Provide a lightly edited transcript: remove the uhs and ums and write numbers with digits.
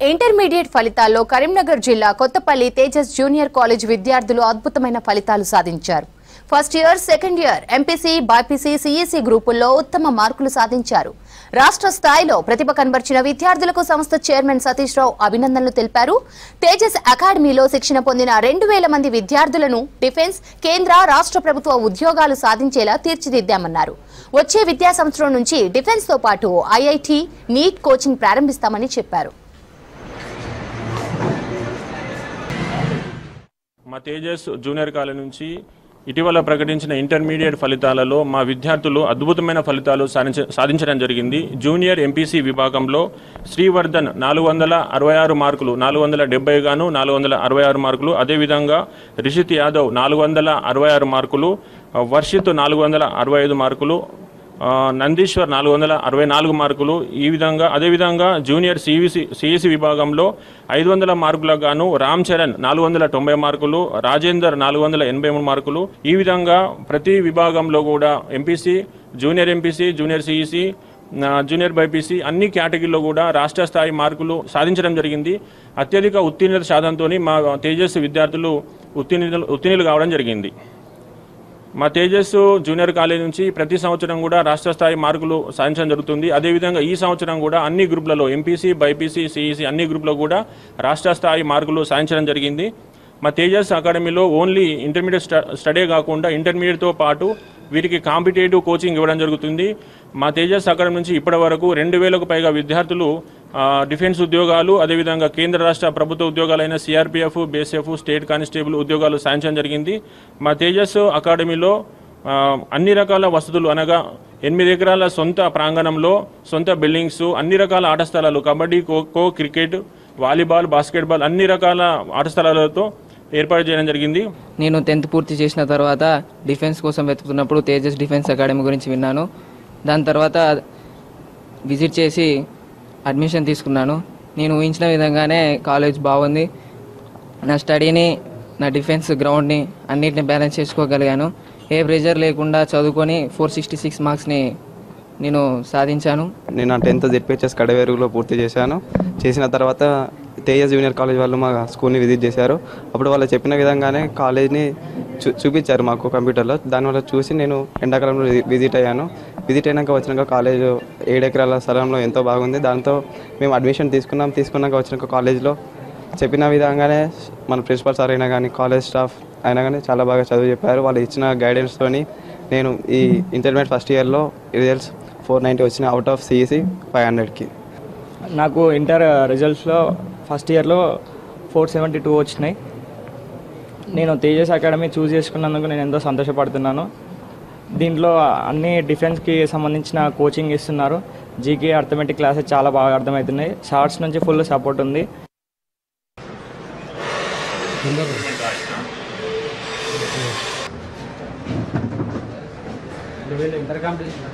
Intermediate ఫలితాల్లో కరీంనగర్ జిల్లా Kothapalli Tejas junior college విద్యార్థులు అద్భుతమైన ఫలితాలు సాధించారు. First year, second year MPC, BiPC, CEC గ్రూపుల్లో ఉత్తమ మార్కులు సాధించారు. రాష్ట్ర స్థాయిలో ప్రతిభ కనబర్చిన విద్యార్థులకు సంస్థ చైర్మన్ సతీష్ రావు అభినందనలు తెలిపారు. తేజస్ అకాడమీలో శిక్షణ పొందిన 2000 మంది విద్యార్థులను డిఫెన్స్, కేంద్ర, రాష్ట్ర ప్రభుత్వ ఉద్యోగాలు సాధించేలా తీర్చిదిద్దామన్నారు. వచ్చే విద్యా సంవత్సరం నుంచి డిఫెన్స్ తో పాటు ఐఐటీ, నీట్ కోచింగ్ ప్రారంభిస్తామని చెప్పారు. మా తేజస్ జూనియర్ కాలేజ్ నుంచి ఇటీవల ప్రకటించిన ఇంటర్మీడియట్ ఫలితాలలో మా విద్యార్థులు అద్భుతమైన ఫలితాలు సాధించడం జరిగింది. జూనియర్ ఎంపీసీ విభాగంలో శ్రీవర్ధన్ 466 మార్కులు, 470 గాను 466 మార్కులు. అదేవిధంగా రిషిత్ యాదవ్ 466 మార్కులు, వర్షిత్ 465 మార్కులు, నందీశ్వర్ 464 మార్కులు. ఈ విధంగా అదేవిధంగా జూనియర్ సిఈసీ విభాగంలో 500 మార్కులకు గాను రామ్ చరణ్ 490 మార్కులు, రాజేందర్ 483 మార్కులు. ఈ విధంగా ప్రతి విభాగంలో కూడా MPC, junior CEC, junior BiPC అన్ని కేటగిరీలో కూడా రాష్ట్ర స్థాయి మార్కులు సాధించడం జరిగింది. అత్యధిక ఉత్తీర్ణత శాతంతో మా తేజస్ విద్యార్థులు ఉత్తీర్ణులు కావడం జరిగింది. మా తేజస్ జూనియర్ కాలేజ్ నుంచి ప్రతి సంవత్సరం కూడా రాష్ట్ర స్థాయి మార్కులు సాధించడం జరుగుతుంది. అదేవిధంగా ఈ సంవత్సరం కూడా అన్ని గ్రూపులలో ఎంపీసీ, బైపీసీ, సిఈసీ అన్ని గ్రూపులో కూడా రాష్ట్ర స్థాయి మార్కులు సాధించడం జరిగింది. మా తేజస్ అకాడమీలో ఓన్లీ ఇంటర్మీడియట్ స్టడీ కాకుండా ఇంటర్మీడియట్తో పాటు వీరికి కాంపిటేటివ్ కోచింగ్ ఇవ్వడం జరుగుతుంది. మా తేజస్ అకాడమీ నుంచి ఇప్పటి వరకు 2000కు పైగా విద్యార్థులు డిఫెన్స్ ఉద్యోగాలు, అదేవిధంగా కేంద్ర రాష్ట్ర ప్రభుత్వ ఉద్యోగాలైన సిఆర్పిఎఫ్, బీఎస్ఎఫ్, స్టేట్ కానిస్టేబుల్ ఉద్యోగాలు సాధించడం జరిగింది. మా తేజస్ అకాడమీలో అన్ని రకాల వసతులు అనగా 8 ఎకరాల సొంత ప్రాంగణంలో సొంత బిల్డింగ్స్, అన్ని రకాల ఆట స్థలాలు, kabaddi, kho kho, cricket, volleyball, basketball అన్ని రకాల ఆట స్థలాలతో ఏర్పాటు చేయడం జరిగింది. నేను 10th పూర్తి చేసిన తర్వాత డిఫెన్స్ కోసం వెతుకుతున్నప్పుడు తేజస్ డిఫెన్స్ అకాడమీ గురించి విన్నాను. దాని తర్వాత విజిట్ చేసి అడ్మిషన్ తీసుకున్నాను. నేను ఊహించిన విధంగానే కాలేజ్ బాగుంది. నా స్టడీని, నా డిఫెన్స్ గ్రౌండ్ని అన్నిటిని బ్యాలెన్స్ చేసుకోగలిగాను. ఏ ప్రెజర్ లేకుండా చదువుకొని 466 మార్క్స్ని నేను సాధించాను. నేను నా 10th జెడ్పీహెచ్ఎస్ కడవేరులో పూర్తి చేశాను. చేసిన తర్వాత తేజస్ జూనియర్ కాలేజ్ వాళ్ళు మా స్కూల్ని విజిట్ చేశారు. అప్పుడు వాళ్ళు చెప్పిన విధంగానే కాలేజ్ని చూపించారు మాకు కంప్యూటర్లో. దానివల్ల చూసి నేను ఎండాకాలంలో విజిట్ అయ్యాను. విజిట్ అయినాక వచ్చినాక కాలేజ్ 7 ఎకరాల స్థలంలో ఎంతో బాగుంది. దాంతో మేము అడ్మిషన్ తీసుకున్నాక వచ్చినాక కాలేజ్లో చెప్పిన విధంగానే మన ప్రిన్సిపల్ సార్ అయినా కానీ, కాలేజ్ స్టాఫ్ అయినా కానీ చాలా బాగా చదువు చెప్పారు. వాళ్ళు ఇచ్చిన గైడెన్స్తోని నేను ఈ ఇంటర్మీడియట్ ఫస్ట్ ఇయర్లో రిజల్ట్స్ 490 వచ్చినాయి అవుట్ ఆఫ్ సిఈసీ 500కి. నాకు ఇంటర్ రిజల్ట్స్లో ఫస్ట్ ఇయర్లో 472 వచ్చినాయి. నేను తేజస్ అకాడమీ చూస్ చేసుకున్నందుకు నేను ఎంతో సంతోషపడుతున్నాను. దీంట్లో అన్ని డిఫెన్స్కి సంబంధించిన కోచింగ్ ఇస్తున్నారు. జీకే, అర్థమెటిక్ క్లాసెస్ చాలా బాగా అర్థమవుతున్నాయి. షార్ట్స్ నుంచి ఫుల్ సపోర్ట్ ఉంది. Inter competition